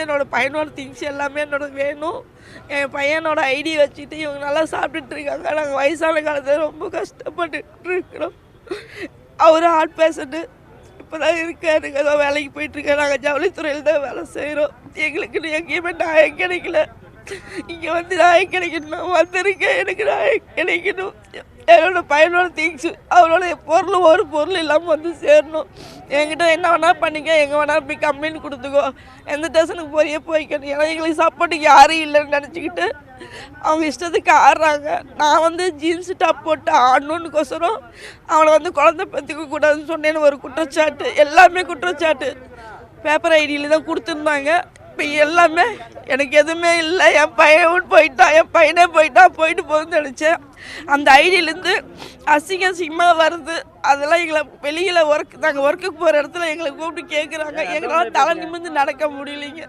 என்னோட பையனோட திங்ஸ் எல்லாமே என்னோட வேணும். என் பையனோட ஐடி வச்சுட்டு இவங்க நல்லா சாப்பிட்டுட்டு இருக்காங்க. நாங்கள் வயசான காலத்தில் ரொம்ப கஷ்டப்பட்டுட்டு இருக்கிறோம். அவர் ஹார்ட் பேஷண்ட்டு இப்போ தான் இருக்காரு. ஏதோ வேலைக்கு போயிட்டுருக்காரு. நாங்கள் ஜவுளித்துறையில் தான் வேலை செய்கிறோம். எங்களுக்கு எங்கேயுமே நியாயம் கிடைக்கல. இங்கே வந்து நியாயம் கிடைக்கணும். நான் வந்திருக்கேன். எனக்கு நியாயம் கிடைக்கணும். என்னோட பையனோட திங்ஸு அவரோட பொருள் ஒரு பொருள் இல்லாமல் வந்து சேரணும். என்கிட்ட என்ன வேணால் பண்ணிக்க, எங்கே வேணால் போய் கம்ப்ளைண்ட் கொடுத்துக்கோ, எந்த ஸ்டேஷனுக்கு போறியே போய்க்கணும். ஏன்னா எங்களுக்கு சப்போர்ட்டுக்கு யாரும் இல்லைன்னு நினச்சிக்கிட்டு அவங்க இஷ்டத்துக்கு ஆடுறாங்க. நான் வந்து ஜீன்ஸு டாப் போட்டு ஆடணுன்னுக்கோசரம் அவனை வந்து குழந்தை பெற்றுக்க கூடாதுன்னு சொன்னேன்னு ஒரு குற்றச்சாட்டு. எல்லாமே குற்றச்சாட்டு. பேப்பர் ஐடியில் தான் கொடுத்துருந்தாங்க. இப்போ எல்லாமே எனக்கு எதுவுமே இல்லை. என் பையன் போயிட்டான், என் பையனே போயிட்டான், போயிட்டு போகுதுன்னு நினச்சேன். அந்த ஐடியிலேருந்து அசிங்கமாக வருது. அதெல்லாம் எங்களை வெளியில் நாங்கள் ஒர்க்குக்கு போகிற இடத்துல எங்களை கூப்பிட்டு கேட்குறாங்க. எங்களால் தலை நிமிர்ந்து நடக்க முடியலைங்க.